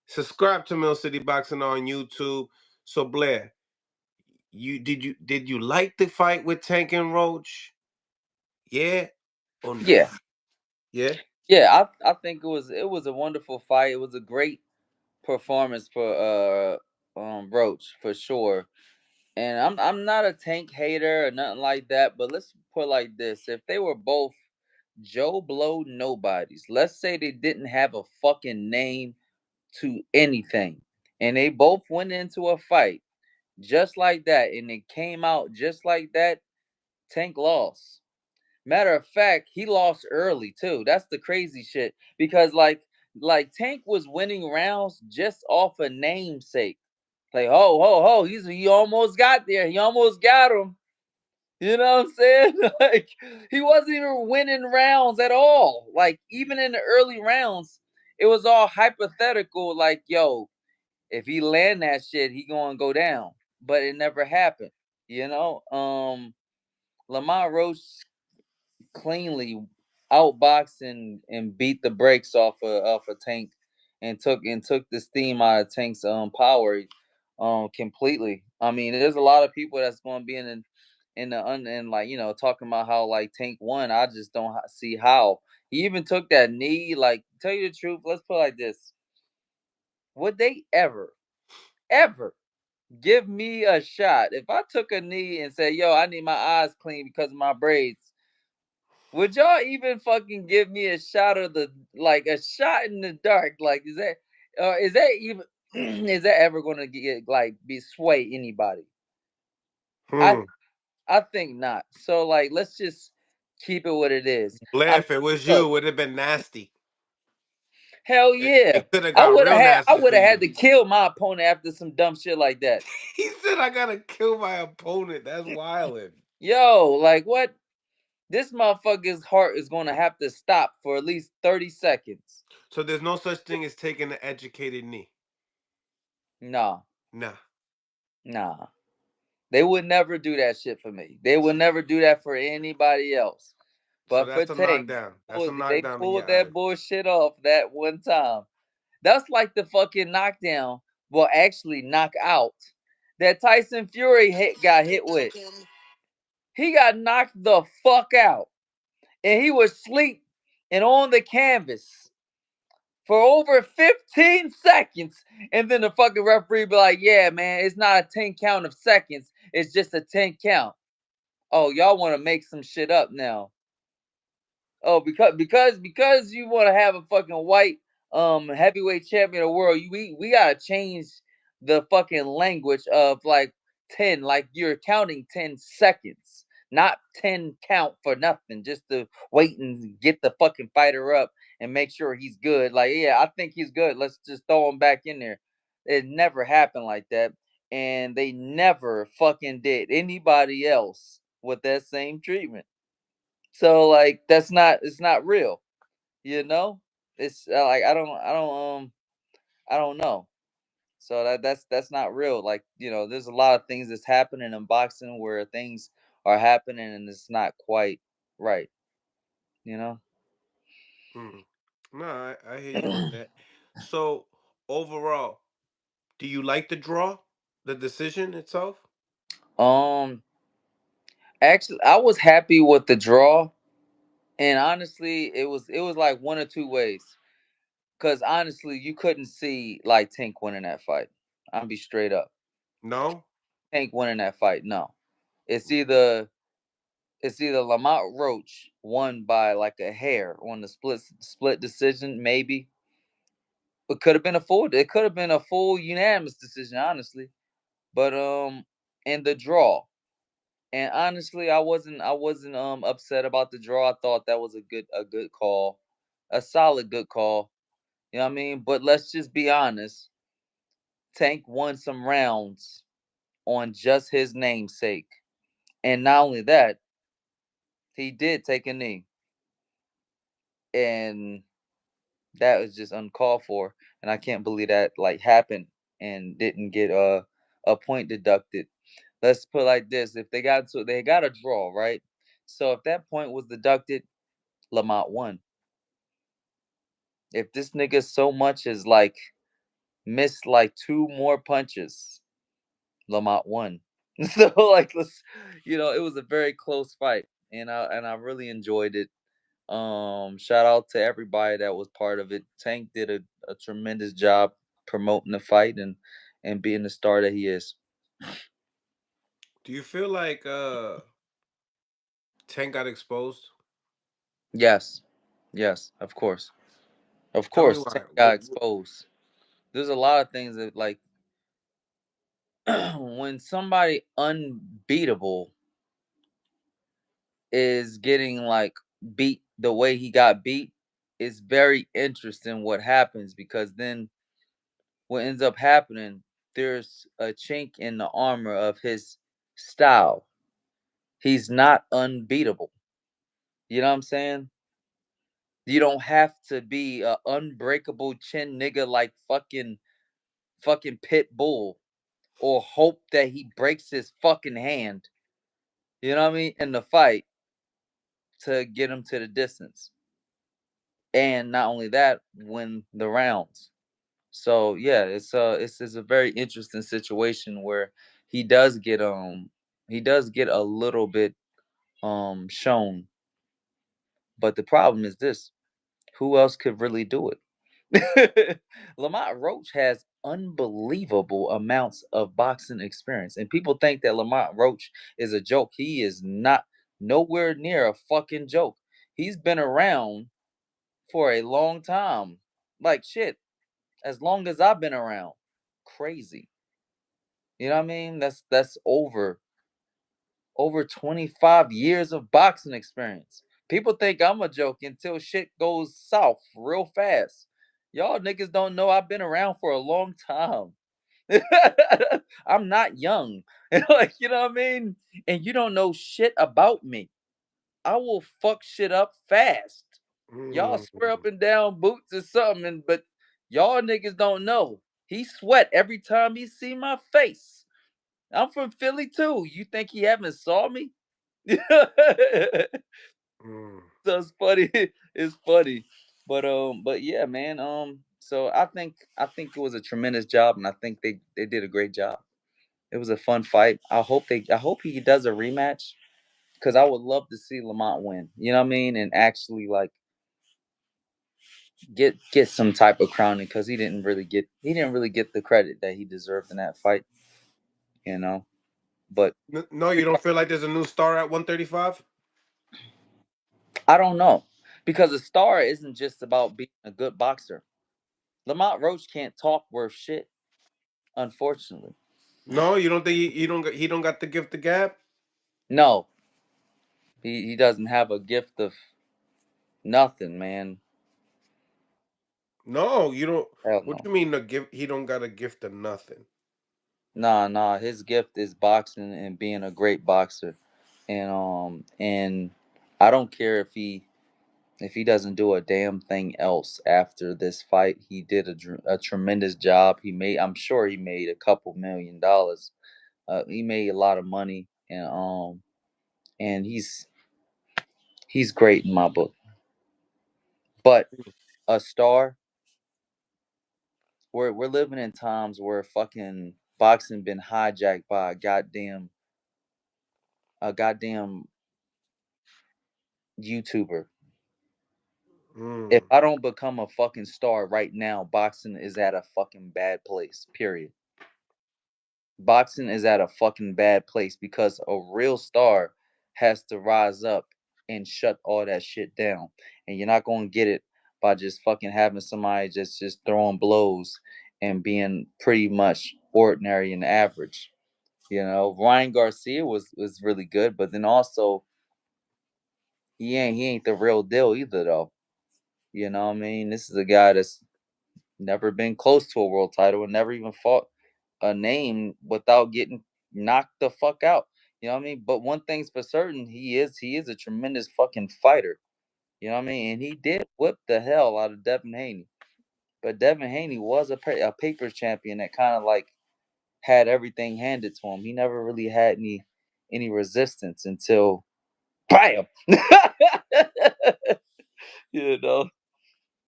Subscribe to Mill City Boxing on YouTube. So Blair, you like the fight with Tank and Roach? Yeah or no? Yeah, Yeah. yeah. I think it was a wonderful fight. It was a great performance for Roach for sure. And I'm not a Tank hater or nothing like that, but let's put it like this: if they were both Joe Blow nobodies, let's say they didn't have a fucking name to anything, and they both went into a fight just like that, and it came out just like that, Tank lost. Matter of fact, he lost early too. That's the crazy shit because like Tank was winning rounds just off a namesake. Like, ho, he almost got there. He almost got him. You know what I'm saying? Like, he wasn't even winning rounds at all. Like, even in the early rounds, it was all hypothetical. Like, yo, if he land that shit, he gonna go down. But it never happened. You know? Lamont Roach cleanly outboxed and beat the brakes off of Tank and took the steam out of Tank's power completely. I mean, there's a lot of people that's going to be in like talking about how like Tank won. I just don't see how. He even took that knee. Like, tell you the truth, let's put it like this: would they ever give me a shot if I took a knee and said, "Yo, I need my eyes clean because of my braids"? Would y'all even fucking give me a shot of the like a shot in the dark? Like, is that even is that ever gonna get like be sway anybody? I Hmm. I think not. So like, let's just keep it what it is. Blair, I mean, if it was you, look, it would have been nasty. hell It, yeah, it could have I got would have real had I nasty would for have had you. to kill my opponent after some dumb shit like that. He said, "I gotta kill my opponent." That's wildin'. Yo, like what? This motherfucker's heart is gonna have to stop for at least 30 seconds. So there's no such thing as taking an educated knee. Nah, Nah. nah. They would never do that shit for me. They would never do that for anybody else. So But for that's a Tank, knockdown. That's a they knockdown in pulled your that eyes. bullshit off that one time. That's like the fucking knockdown. Well, actually, knock out that Tyson Fury got hit with. He got knocked the fuck out, and he was asleep and on the canvas for over 15 seconds. And then the fucking referee be like, "Yeah, man, it's not a 10 count of seconds. It's just a 10 count." Oh, y'all want to make some shit up now. Oh, because you want to have a fucking white heavyweight champion of the world, we gotta change the fucking language of like 10, like you're counting 10 seconds, not 10 count for nothing, just to wait and get the fucking fighter up and make sure he's good. Like, yeah, I think he's good. Let's just throw him back in there. It never happened like that, and they never fucking did anybody else with that same treatment. So like it's not real, you know? It's like I don't know. So that's not real. Like, there's a lot of things that's happening in boxing where things are happening and it's not quite right, you know? Mm. No, I hear you on that. So overall, do you like the draw, the decision itself? Um Actually, I was happy with the draw, and honestly, it was like one or two ways. Cuz honestly, you couldn't see like Tank winning that fight. I'm be straight up. No. Tank winning that fight. No. It's either it's either Lamont Roach won by like a hair on the split decision, maybe. It could have been a full unanimous decision, honestly. But in the draw. And honestly, I wasn't upset about the draw. I thought that was a good call. A solid good call. You know what I mean? But let's just be honest. Tank won some rounds on just his namesake. And not only that, he did take a knee. And that was just uncalled for, and I can't believe that like happened and didn't get a point deducted. Let's put it like this: if they got a draw, right? So if that point was deducted, Lamont won. If this nigga so much as like missed like two more punches. Lamont won. So like let's it was a very close fight, and I really enjoyed it. Shout out to everybody that was part of it. Tank did a tremendous job promoting the fight and being the star that he is. Do you feel like Tank got exposed? Yes. Yes, of course. Of Tell me course, Tank why. got exposed. There's a lot of things that like when somebody unbeatable is getting like beat the way he got beat, it's very interesting what happens because then what ends up happening, there's a chink in the armor of his style. He's not unbeatable. You know what I'm saying? You don't have to be a unbreakable chin nigga like fucking pit bull or hope that he breaks his fucking hand. You know what I mean? In the fight to get him to the distance. And not only that, win the rounds. So yeah, it's a very interesting situation where he does get he does get a little bit shown, but the problem is this: who else could really do it? Lamont Roach has unbelievable amounts of boxing experience, and people think that Lamont Roach is a joke. He is not nowhere near a fucking joke. He's been around for a long time, like shit, as long as I've been around. Crazy. You know what I mean? That's over 25 years of boxing experience. People think I'm a joke until shit goes south real fast. Y'all niggas don't know I've been around for a long time. I'm not young. Like, you know what I mean? And you don't know shit about me. I will fuck shit up fast. Y'all Mm, swear up and down boots or something, but y'all niggas don't know. He sweat every time he see my face. I'm from Philly too. You think he haven't saw me? mm. So it's funny. It's funny. But yeah, man. So I think it was a tremendous job, and I think they did a great job. It was a fun fight. I hope he does a rematch because I would love to see Lamont win. You know what I mean? And actually like get some type of crowning because he didn't really get the credit that he deserved in that fight. You know, but No, you don't feel like there's a new star at 135? I don't know because a star isn't just about being a good boxer. Lamont Roach can't talk worth shit, unfortunately. No, you don't think he don't got the gift of gab? No, he doesn't have a gift of nothing, man. No, you don't. Hell What no. you mean the gift? He don't got a gift of nothing. Nah. His gift is boxing and being a great boxer, and I don't care if he doesn't do a damn thing else after this fight. He did a tremendous job. I'm sure he made a couple $1 million. He made a lot of money, and he's great in my book. But a star, we're living in times where fucking boxing been hijacked by a goddamn YouTuber. If Mm, I don't become a fucking star right now, boxing is at a fucking bad place. Period. Boxing is at a fucking bad place because a real star has to rise up and shut all that shit down. And you're not going to get it by just fucking having somebody just throwing blows and being pretty much ordinary and average. You know, Ryan Garcia was really good, but then also he ain't the real deal either though. You know what I mean? This is a guy that's never been close to a world title and never even fought a name without getting knocked the fuck out. You know what I mean? But one thing's for certain, he is a tremendous fucking fighter. You know what I mean? And he did whip the hell out of Devin Haney. But Devin Haney was a papers champion that kind of like had everything handed to him. He never really had any resistance until bam. You know.